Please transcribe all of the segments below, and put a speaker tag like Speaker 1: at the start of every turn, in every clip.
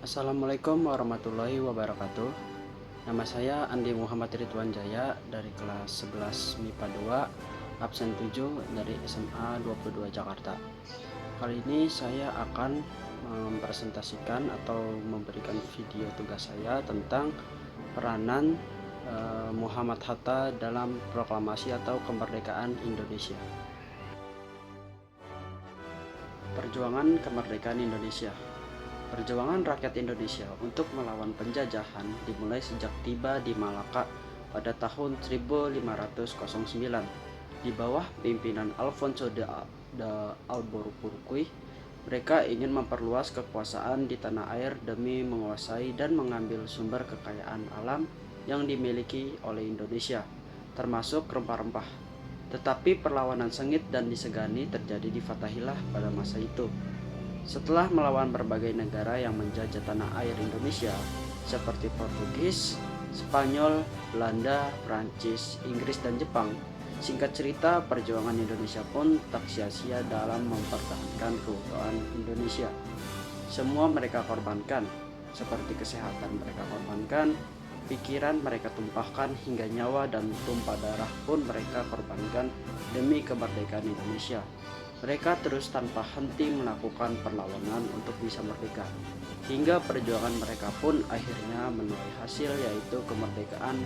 Speaker 1: Assalamualaikum warahmatullahi wabarakatuh. Nama saya Andi Muhammad Ridwan Jaya dari kelas 11 MIPA 2, absen 7 dari SMA 22 Jakarta. Kali ini saya akan mempresentasikan atau memberikan video tugas saya tentang peranan Muhammad Hatta dalam proklamasi atau kemerdekaan Indonesia. Perjuangan kemerdekaan Indonesia. Perjuangan rakyat Indonesia untuk melawan penjajahan dimulai sejak tiba di Malaka pada tahun 1509 di bawah pimpinan Alfonso de Albuquerque. Mereka ingin memperluas kekuasaan di tanah air demi menguasai dan mengambil sumber kekayaan alam yang dimiliki oleh Indonesia, termasuk rempah-rempah. Tetapi perlawanan sengit dan disegani terjadi di Fatahillah pada masa itu. Setelah melawan berbagai negara yang menjajah tanah air Indonesia seperti Portugis, Spanyol, Belanda, Prancis, Inggris, dan Jepang, singkat cerita perjuangan Indonesia pun tak sia-sia dalam mempertahankan keutuhan Indonesia. Semua mereka korbankan, seperti kesehatan mereka korbankan, pikiran mereka tumpahkan, hingga nyawa dan tumpah darah pun mereka korbankan demi kemerdekaan Indonesia. Mereka terus tanpa henti melakukan perlawanan untuk bisa merdeka, hingga perjuangan mereka pun akhirnya menuai hasil, yaitu kemerdekaan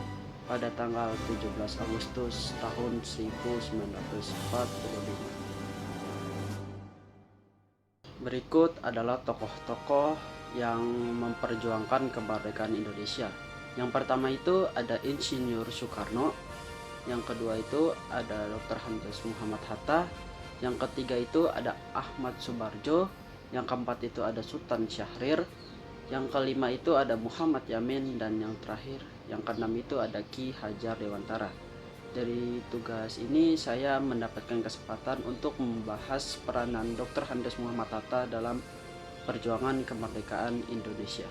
Speaker 1: pada tanggal 17 Agustus tahun 1945. Berikut adalah tokoh-tokoh yang memperjuangkan kemerdekaan Indonesia. Yang pertama itu ada Insinyur Soekarno, yang kedua itu ada Dr. Andes Muhammad Hatta, yang ketiga itu ada Ahmad Subarjo, yang keempat itu ada Sultan Syahrir, yang kelima itu ada Muhammad Yamin, dan yang terakhir, yang keenam itu ada Ki Hajar Dewantara. Dari tugas ini saya mendapatkan kesempatan untuk membahas peranan Dr. Andes Muhammad Hatta dalam perjuangan kemerdekaan Indonesia.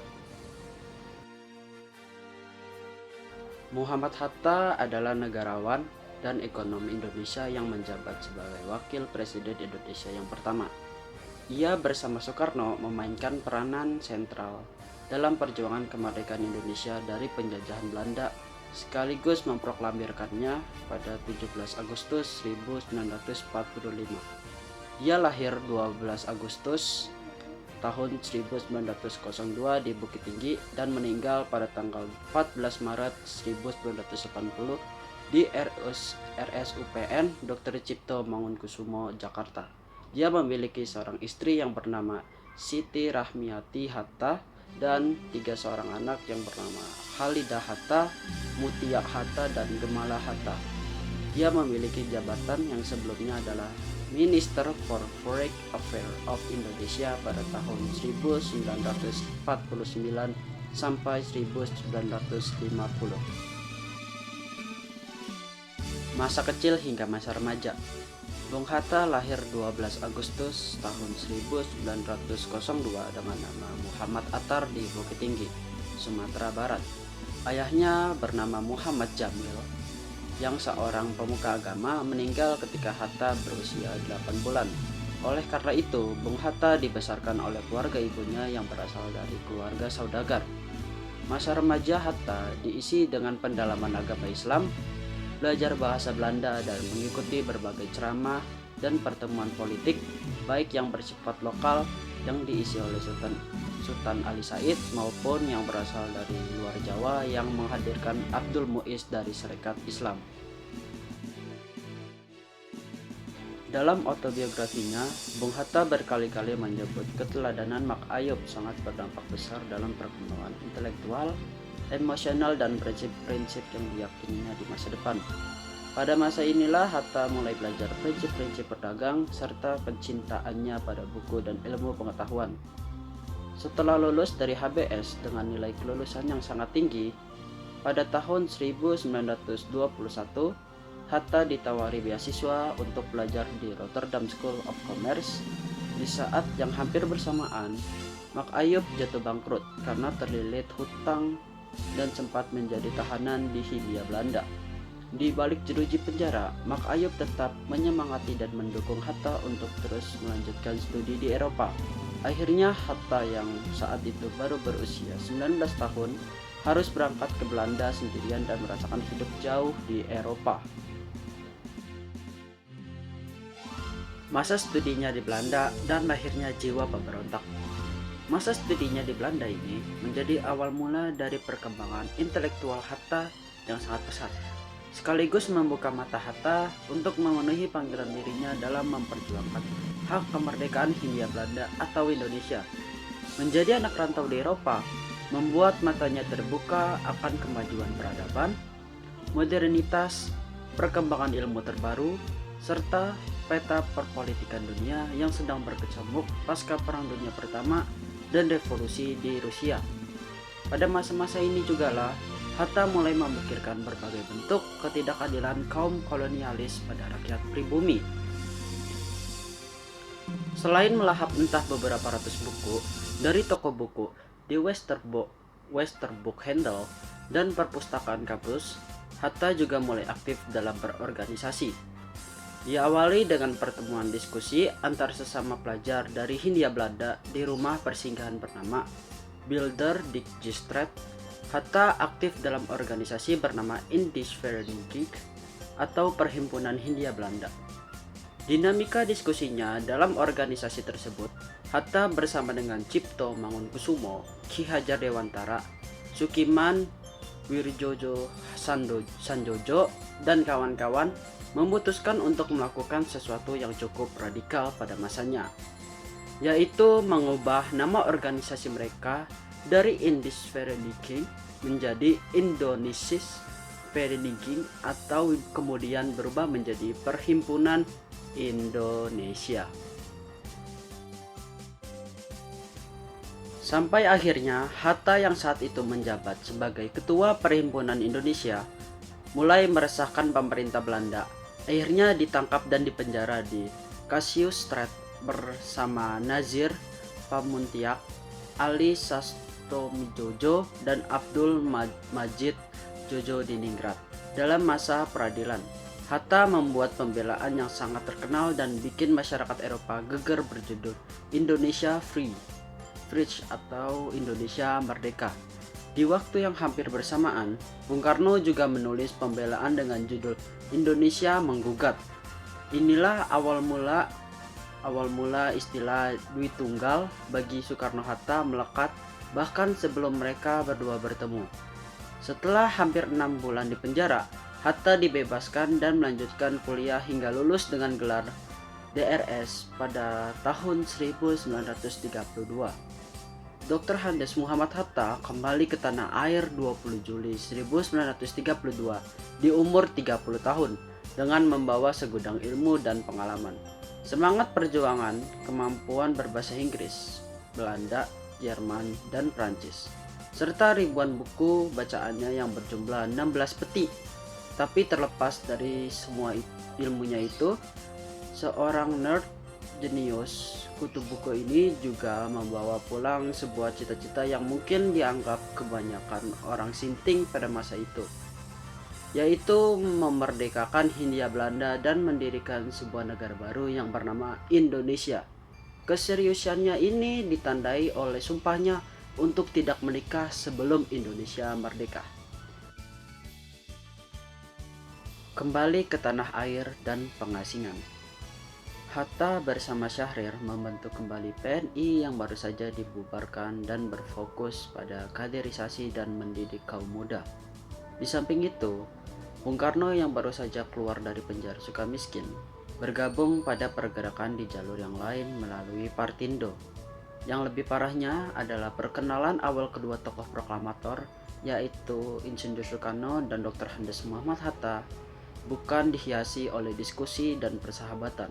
Speaker 1: Muhammad Hatta adalah negarawan dan ekonom Indonesia yang menjabat sebagai Wakil Presiden Indonesia yang pertama. Ia bersama Soekarno memainkan peranan sentral dalam perjuangan kemerdekaan Indonesia dari penjajahan Belanda, sekaligus memproklamirkannya pada 17 Agustus 1945. Ia lahir 12 Agustus tahun 1902 di Bukit Tinggi dan meninggal pada tanggal 14 Maret 1980 di RSUPN Dr. Cipto Mangunkusumo, Jakarta. Dia memiliki seorang istri yang bernama Siti Rahmiati Hatta dan seorang anak yang bernama Halidah Hatta, Mutia Hatta, dan Gemala Hatta. Dia memiliki jabatan yang sebelumnya adalah Minister for Foreign Affairs of Indonesia pada tahun 1949 sampai 1950. Masa kecil hingga masa remaja. Bung Hatta lahir 12 Agustus tahun 1902 dengan nama Muhammad Attar di Bukit Tinggi, Sumatera Barat. Ayahnya bernama Muhammad Jamil, yang seorang pemuka agama, meninggal ketika Hatta berusia 8 bulan. Oleh karena itu, Bung Hatta dibesarkan oleh keluarga ibunya yang berasal dari keluarga saudagar. Masa remaja Hatta diisi dengan pendalaman agama Islam, belajar bahasa Belanda, dan mengikuti berbagai ceramah dan pertemuan politik, baik yang bersifat lokal yang diisi oleh Sultan Ali Said maupun yang berasal dari luar Jawa yang menghadirkan Abdul Muiz dari Serikat Islam. Dalam autobiografinya, Bung Hatta berkali-kali menyebut keteladanan Mak Ayub sangat berdampak besar dalam perkembangan intelektual, emosional, dan prinsip-prinsip yang diyakininya di masa depan. Pada masa inilah Hatta mulai belajar prinsip-prinsip berdagang serta kecintaannya pada buku dan ilmu pengetahuan. Setelah lulus dari HBS dengan nilai kelulusan yang sangat tinggi, pada tahun 1921 Hatta ditawari beasiswa untuk belajar di Rotterdam School of Commerce. Di saat yang hampir bersamaan, Mak Ayub jatuh bangkrut karena terlilit hutang dan sempat menjadi tahanan di Hindia Belanda. Di balik jeruji penjara, Mak Ayub tetap menyemangati dan mendukung Hatta untuk terus melanjutkan studi di Eropa. Akhirnya Hatta yang saat itu baru berusia 19 tahun harus berangkat ke Belanda sendirian dan merasakan hidup jauh di Eropa. Masa studinya di Belanda dan lahirnya jiwa pemberontak. Masa studinya di Belanda ini menjadi awal mula dari perkembangan intelektual Hatta yang sangat pesat, sekaligus membuka mata Hatta untuk memenuhi panggilan dirinya dalam memperjuangkan hak kemerdekaan Hindia Belanda atau Indonesia. Menjadi anak rantau di Eropa membuat matanya terbuka akan kemajuan peradaban, modernitas, perkembangan ilmu terbaru, serta peta perpolitikan dunia yang sedang berkecamuk pasca Perang Dunia Pertama dan revolusi di Rusia. Pada masa-masa ini jugalah Hatta mulai memikirkan berbagai bentuk ketidakadilan kaum kolonialis pada rakyat pribumi. Selain melahap entah beberapa ratus buku dari toko buku di Westerbook Handel dan perpustakaan kampus, Hatta juga mulai aktif dalam berorganisasi. Diawali dengan pertemuan diskusi antar sesama pelajar dari Hindia Belanda di rumah persinggahan bernama Bilder Dijkstraat. Hatta aktif dalam organisasi bernama Indisch Vereniging atau Perhimpunan Hindia Belanda. Dinamika diskusinya dalam organisasi tersebut, Hatta bersama dengan Cipto Mangunkusumo, Ki Hajar Dewantara, Sukiman Wirjojo Sanjojo, dan kawan-kawan memutuskan untuk melakukan sesuatu yang cukup radikal pada masanya, yaitu mengubah nama organisasi mereka dari Indisch Vereniging menjadi Indonesische Vereniging atau kemudian berubah menjadi Perhimpunan Indonesia. Sampai akhirnya Hatta yang saat itu menjabat sebagai Ketua Perhimpunan Indonesia mulai meresahkan pemerintah Belanda. Akhirnya ditangkap dan dipenjara di Cassiusstraat bersama Nazir Pamuntiak, Ali Sastomijojo, dan Abdul Majid Jojo di Ningrat. Dalam masa peradilan, Hatta membuat pembelaan yang sangat terkenal dan bikin masyarakat Eropa geger berjudul Indonesia Free atau Indonesia Merdeka. Di waktu yang hampir bersamaan, Bung Karno juga menulis pembelaan dengan judul Indonesia Menggugat. Inilah awal mula istilah Dwi Tunggal bagi Soekarno-Hatta melekat bahkan sebelum mereka berdua bertemu. Setelah hampir 6 bulan di penjara, Hatta dibebaskan dan melanjutkan kuliah hingga lulus dengan gelar DRS pada tahun 1932. Dr. Handes Muhammad Hatta kembali ke tanah air 20 Juli 1932 di umur 30 tahun dengan membawa segudang ilmu dan pengalaman, semangat perjuangan, kemampuan berbahasa Inggris, Belanda, Jerman, dan Prancis, serta ribuan buku bacaannya yang berjumlah 16 peti. Tapi terlepas dari semua ilmunya itu, seorang nerd jenius kutu buku ini juga membawa pulang sebuah cita-cita yang mungkin dianggap kebanyakan orang sinting pada masa itu, yaitu memerdekakan Hindia Belanda dan mendirikan sebuah negara baru yang bernama Indonesia. Keseriusannya ini ditandai oleh sumpahnya untuk tidak menikah sebelum Indonesia merdeka. Kembali ke tanah air dan pengasingan. Hatta bersama Syahrir membentuk kembali PNI yang baru saja dibubarkan dan berfokus pada kaderisasi dan mendidik kaum muda. Di samping itu, Bung Karno yang baru saja keluar dari penjara Sukamiskin bergabung pada pergerakan di jalur yang lain melalui Partindo. Yang lebih parahnya adalah perkenalan awal kedua tokoh proklamator, yaitu Insinyur Soekarno dan Dr. Handes Muhammad Hatta, bukan dihiasi oleh diskusi dan persahabatan,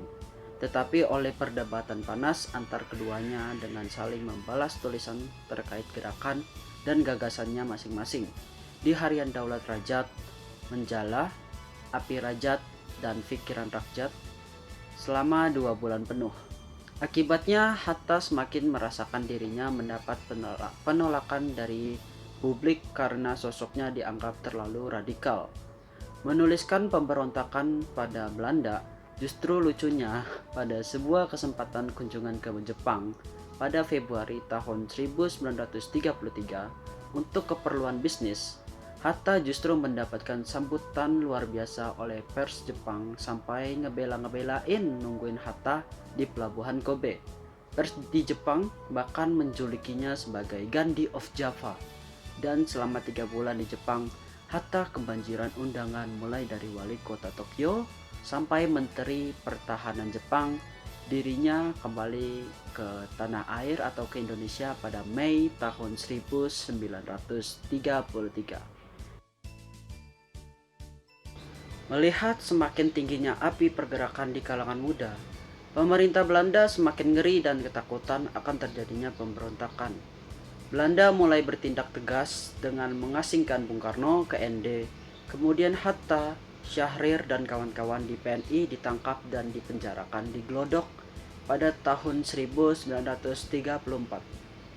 Speaker 1: tetapi oleh perdebatan panas antar keduanya dengan saling membalas tulisan terkait gerakan dan gagasannya masing-masing di harian Daulat Rajat, Menjala, Api Rajat, dan Fikiran Rakyat selama 2 bulan penuh. Akibatnya Hatta semakin merasakan dirinya mendapat penolakan dari publik karena sosoknya dianggap terlalu radikal. menuliskan pemberontakan pada Belanda. Justru lucunya, pada sebuah kesempatan kunjungan ke Jepang pada Februari tahun 1933 untuk keperluan bisnis, Hatta justru mendapatkan sambutan luar biasa oleh pers Jepang sampai ngebela-ngebelain nungguin Hatta di pelabuhan Kobe. Pers di Jepang bahkan menjulikinya sebagai Gandhi of Java. Dan selama 3 bulan di Jepang, Hatta kebanjiran undangan mulai dari wali kota Tokyo sampai Menteri Pertahanan Jepang. Dirinya kembali ke tanah air atau ke Indonesia pada Mei tahun 1933. Melihat semakin tingginya api pergerakan di kalangan muda, pemerintah Belanda semakin ngeri dan ketakutan akan terjadinya pemberontakan. Belanda mulai bertindak tegas dengan mengasingkan Bung Karno ke ND, kemudian Hatta, Syahrir dan kawan-kawan di PNI ditangkap dan dipenjarakan di Glodok pada tahun 1934.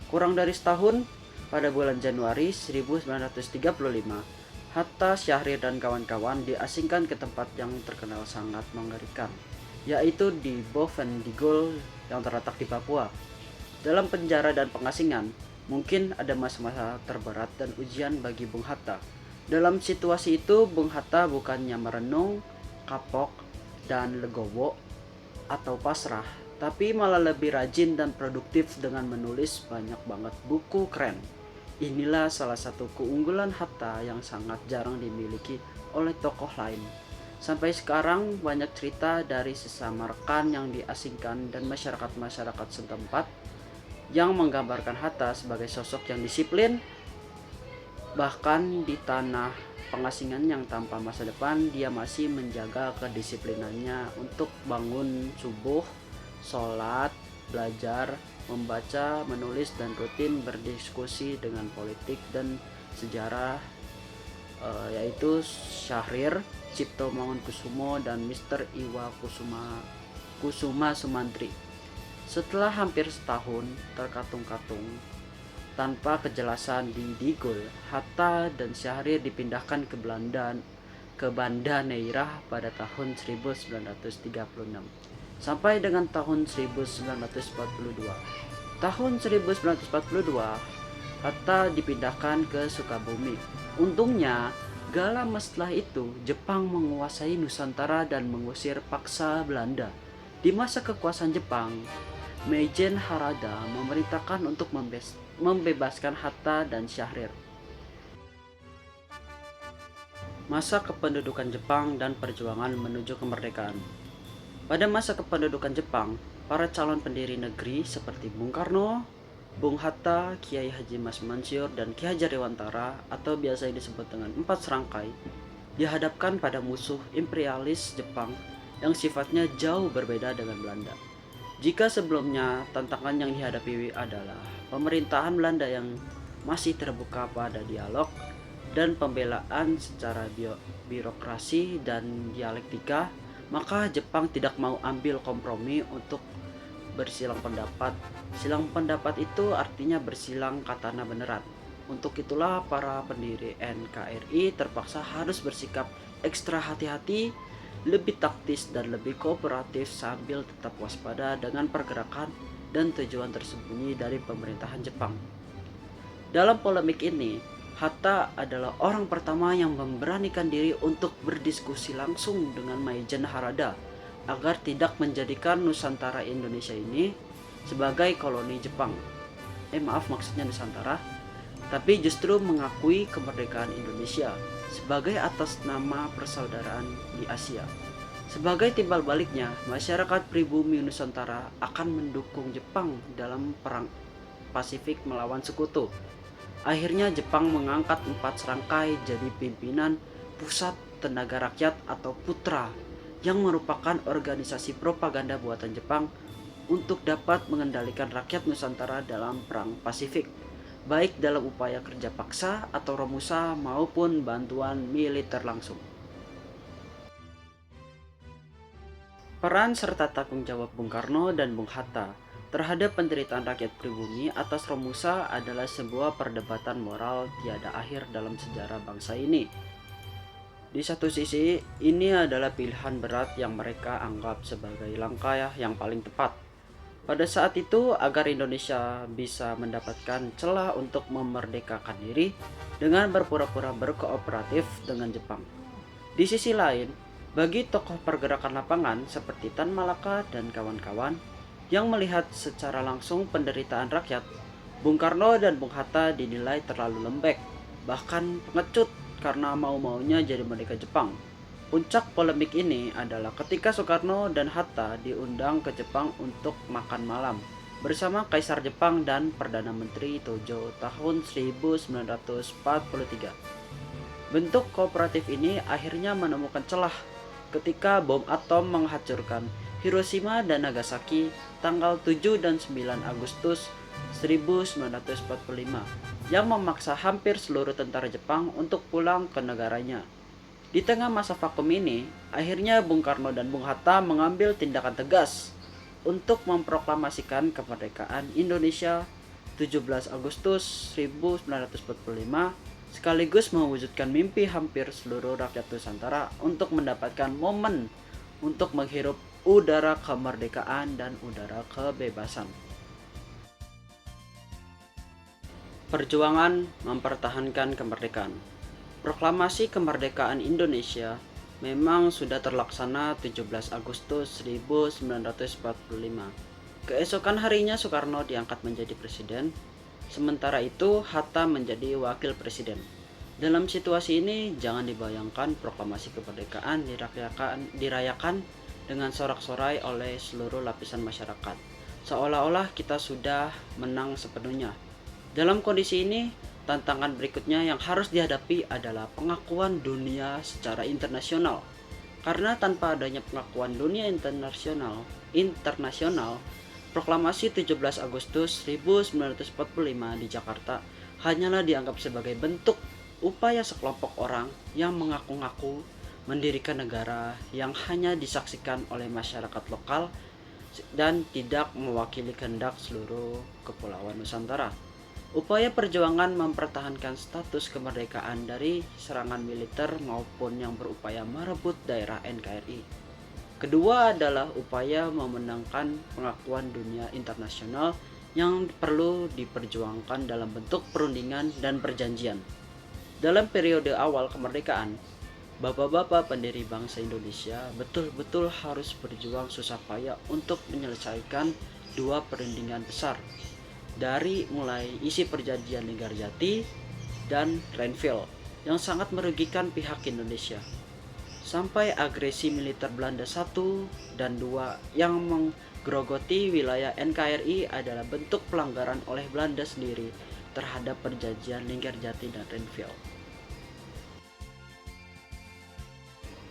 Speaker 1: Kurang dari setahun, pada bulan Januari 1935, Hatta, Syahrir dan kawan-kawan diasingkan ke tempat yang terkenal sangat mengerikan, yaitu di Bovendigul yang terletak di Papua. Dalam penjara dan pengasingan, mungkin ada masa-masa terberat dan ujian bagi Bung Hatta. Dalam situasi itu, Bung Hatta bukannya merenung, kapok, dan legowo atau pasrah, tapi malah lebih rajin dan produktif dengan menulis banyak banget buku keren. Inilah salah satu keunggulan Hatta yang sangat jarang dimiliki oleh tokoh lain. Sampai sekarang banyak cerita dari sesama rekan yang diasingkan dan masyarakat-masyarakat setempat yang menggambarkan Hatta sebagai sosok yang disiplin. Bahkan di tanah pengasingan yang tanpa masa depan, dia masih menjaga kedisiplinannya untuk bangun subuh, sholat, belajar, membaca, menulis, dan rutin berdiskusi dengan politik dan sejarah, yaitu Syahrir, Cipto Mangunkusumo, dan Mr. Iwa Kusuma Sumantri. Setelah hampir setahun terkatung-katung tanpa kejelasan di Digul, Hatta dan Syahrir dipindahkan ke Banda Neira pada tahun 1936 sampai dengan tahun 1942. Tahun 1942, Hatta dipindahkan ke Sukabumi. Untungnya, gak lama setelah itu, Jepang menguasai Nusantara dan mengusir paksa Belanda. Di masa kekuasaan Jepang, Meijen Harada memerintahkan untuk membebaskan Hatta dan Syahrir. Masa kependudukan Jepang dan perjuangan menuju kemerdekaan. Pada masa kependudukan Jepang, para calon pendiri negeri seperti Bung Karno, Bung Hatta, Kiai Haji Mas Mansur, dan Ki Hajar Dewantara atau biasa disebut dengan 4 serangkai dihadapkan pada musuh imperialis Jepang yang sifatnya jauh berbeda dengan Belanda. Jika sebelumnya tantangan yang dihadapi adalah pemerintahan Belanda yang masih terbuka pada dialog dan pembelaan secara birokrasi dan dialektika, maka Jepang tidak mau ambil kompromi untuk bersilang pendapat. Silang pendapat itu artinya bersilang katana beneran. Untuk itulah para pendiri NKRI terpaksa harus bersikap ekstra hati-hati, lebih taktis dan lebih kooperatif sambil tetap waspada dengan pergerakan dan tujuan tersembunyi dari pemerintahan Jepang. Dalam polemik ini, Hatta adalah orang pertama yang memberanikan diri untuk berdiskusi langsung dengan Maijen Harada agar tidak menjadikan Nusantara Indonesia ini sebagai koloni Jepang. Maksudnya Nusantara, tapi justru mengakui kemerdekaan Indonesia sebagai atas nama persaudaraan di Asia. Sebagai timbal baliknya, masyarakat pribumi Nusantara akan mendukung Jepang dalam perang Pasifik melawan sekutu. Akhirnya Jepang mengangkat 4 serangkai jadi pimpinan Pusat Tenaga Rakyat atau Putra, yang merupakan organisasi propaganda buatan Jepang untuk dapat mengendalikan rakyat Nusantara dalam perang Pasifik, baik dalam upaya kerja paksa atau romusa maupun bantuan militer langsung. Peran serta tanggung jawab Bung Karno dan Bung Hatta terhadap penderitaan rakyat pribumi atas romusa adalah sebuah perdebatan moral tiada akhir dalam sejarah bangsa ini. Di satu sisi, ini adalah pilihan berat yang mereka anggap sebagai langkah yang paling tepat pada saat itu agar Indonesia bisa mendapatkan celah untuk memerdekakan diri dengan berpura-pura berkooperatif dengan Jepang. Di sisi lain, bagi tokoh pergerakan lapangan seperti Tan Malaka dan kawan-kawan yang melihat secara langsung penderitaan rakyat, Bung Karno dan Bung Hatta dinilai terlalu lembek, bahkan pengecut karena mau-maunya jadi merdeka Jepang. Puncak polemik ini adalah ketika Soekarno dan Hatta diundang ke Jepang untuk makan malam bersama Kaisar Jepang dan Perdana Menteri Tojo tahun 1943. Bentuk kooperatif ini akhirnya menemukan celah ketika bom atom menghancurkan Hiroshima dan Nagasaki tanggal 7 dan 9 Agustus 1945 yang memaksa hampir seluruh tentara Jepang untuk pulang ke negaranya. Di tengah masa vakum ini, akhirnya Bung Karno dan Bung Hatta mengambil tindakan tegas untuk memproklamasikan kemerdekaan Indonesia 17 Agustus 1945 sekaligus mewujudkan mimpi hampir seluruh rakyat Nusantara untuk mendapatkan momen untuk menghirup udara kemerdekaan dan udara kebebasan. Perjuangan mempertahankan kemerdekaan. Proklamasi kemerdekaan Indonesia memang sudah terlaksana 17 Agustus 1945. Keesokan harinya Soekarno diangkat menjadi presiden, sementara itu Hatta menjadi wakil presiden. Dalam situasi ini jangan dibayangkan proklamasi kemerdekaan dirayakan dengan sorak-sorai oleh seluruh lapisan masyarakat, seolah-olah kita sudah menang sepenuhnya. Dalam kondisi ini, tantangan berikutnya yang harus dihadapi adalah pengakuan dunia secara internasional. Karena tanpa adanya pengakuan dunia internasional, proklamasi 17 Agustus 1945 di Jakarta hanyalah dianggap sebagai bentuk upaya sekelompok orang yang mengaku-ngaku mendirikan negara yang hanya disaksikan oleh masyarakat lokal dan tidak mewakili kehendak seluruh kepulauan Nusantara. Upaya perjuangan mempertahankan status kemerdekaan dari serangan militer maupun yang berupaya merebut daerah NKRI. Kedua adalah upaya memenangkan pengakuan dunia internasional yang perlu diperjuangkan dalam bentuk perundingan dan perjanjian. Dalam periode awal kemerdekaan, bapak-bapak pendiri bangsa Indonesia betul-betul harus berjuang susah payah untuk menyelesaikan dua perundingan besar, dari mulai isi perjanjian Linggarjati dan Renville yang sangat merugikan pihak Indonesia, sampai agresi militer Belanda 1 dan 2 yang menggerogoti wilayah NKRI adalah bentuk pelanggaran oleh Belanda sendiri terhadap perjanjian Linggarjati dan Renville.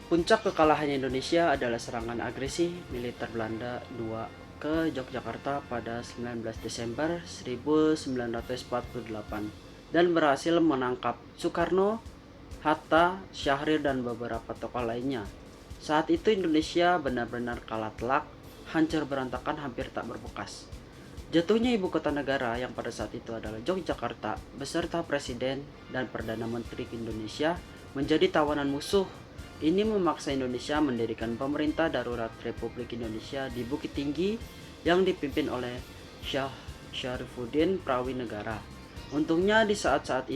Speaker 1: Puncak kekalahan Indonesia adalah serangan agresi militer Belanda 2 ke Yogyakarta pada 19 Desember 1948 dan berhasil menangkap Soekarno, Hatta, Syahrir dan beberapa tokoh lainnya. Saat itu Indonesia benar-benar kalah telak, hancur berantakan, hampir tak berbekas. Jatuhnya ibu kota negara yang pada saat itu adalah Yogyakarta beserta Presiden dan Perdana Menteri Indonesia menjadi tawanan musuh. Ini memaksa Indonesia mendirikan pemerintah darurat Republik Indonesia di Bukit Tinggi yang dipimpin oleh Syah Syarifuddin Prawinegara. Untungnya di saat-saat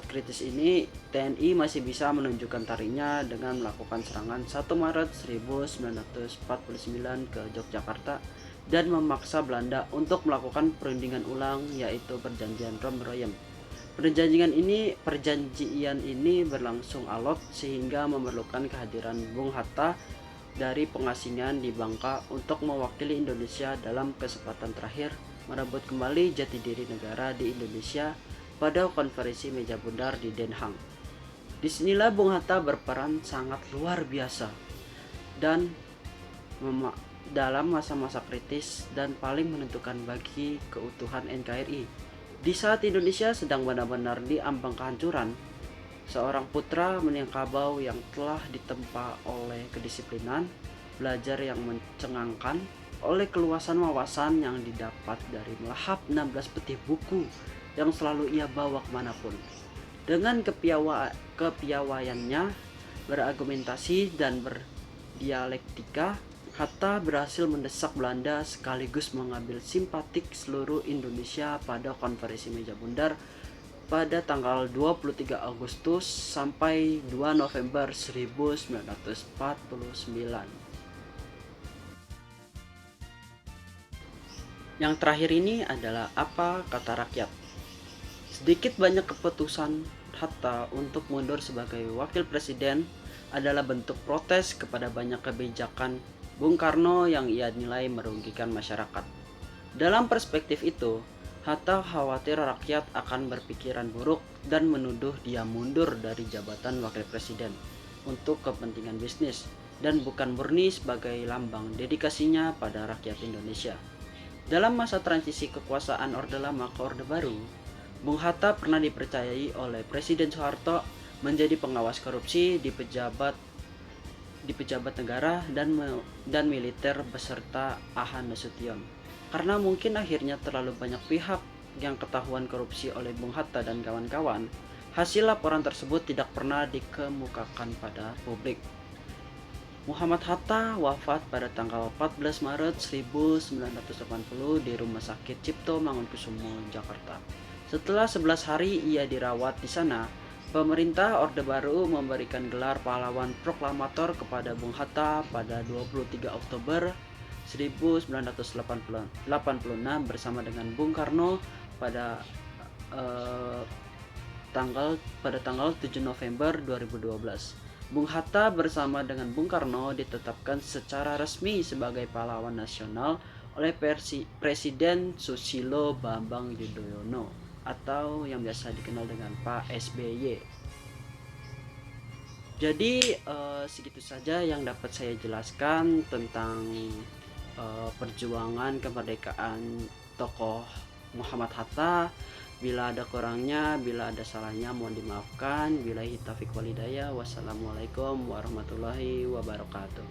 Speaker 1: kritis ini, TNI masih bisa menunjukkan taringnya dengan melakukan serangan 1 Maret 1949 ke Yogyakarta dan memaksa Belanda untuk melakukan perundingan ulang, yaitu Perjanjian Rom-Royem. Perjanjian ini berlangsung alot sehingga memerlukan kehadiran Bung Hatta dari pengasingan di Bangka untuk mewakili Indonesia dalam kesempatan terakhir merebut kembali jati diri negara di Indonesia pada konferensi meja bundar di Den Haag. Disinilah Bung Hatta berperan sangat luar biasa dan dalam masa-masa kritis dan paling menentukan bagi keutuhan NKRI. Di saat Indonesia sedang benar-benar di ambang kehancuran, seorang putra Minangkabau yang telah ditempa oleh kedisiplinan, belajar yang mencengangkan, oleh keluasan wawasan yang didapat dari melahap 16 peti buku yang selalu ia bawa kemanapun. Dengan kepiawaiannya berargumentasi dan berdialektika, Hatta berhasil mendesak Belanda sekaligus mengambil simpatik seluruh Indonesia pada konferensi meja bundar pada tanggal 23 Agustus sampai 2 November 1949. Yang terakhir ini adalah apa kata rakyat. Sedikit banyak keputusan Hatta untuk mundur sebagai wakil presiden adalah bentuk protes kepada banyak kebijakan Bung Karno yang ia nilai merugikan masyarakat. Dalam perspektif itu, Hatta khawatir rakyat akan berpikiran buruk dan menuduh dia mundur dari jabatan wakil presiden untuk kepentingan bisnis dan bukan murni sebagai lambang dedikasinya pada rakyat Indonesia. Dalam masa transisi kekuasaan Orde Lama ke Orde Baru, Bung Hatta pernah dipercayai oleh Presiden Soeharto menjadi pengawas korupsi di pejabat negara dan militer beserta Ahan Nasution. Karena mungkin akhirnya terlalu banyak pihak yang ketahuan korupsi oleh Bung Hatta dan kawan-kawan, hasil laporan tersebut tidak pernah dikemukakan pada publik. Muhammad Hatta wafat pada tanggal 14 Maret 1980 di Rumah Sakit Cipto Mangunkusumo, Jakarta. Setelah 11 hari ia dirawat di sana, pemerintah Orde Baru memberikan gelar pahlawan proklamator kepada Bung Hatta pada 23 Oktober 1986 bersama dengan Bung Karno pada tanggal 7 November 2012. Bung Hatta bersama dengan Bung Karno ditetapkan secara resmi sebagai pahlawan nasional oleh Presiden Susilo Bambang Yudhoyono atau yang biasa dikenal dengan Pak SBY. Jadi segitu saja yang dapat saya jelaskan tentang perjuangan kemerdekaan tokoh Muhammad Hatta. Bila ada kurangnya, bila ada salahnya mohon dimaafkan. Billahi taufiq walhidayah. Wassalamualaikum warahmatullahi wabarakatuh.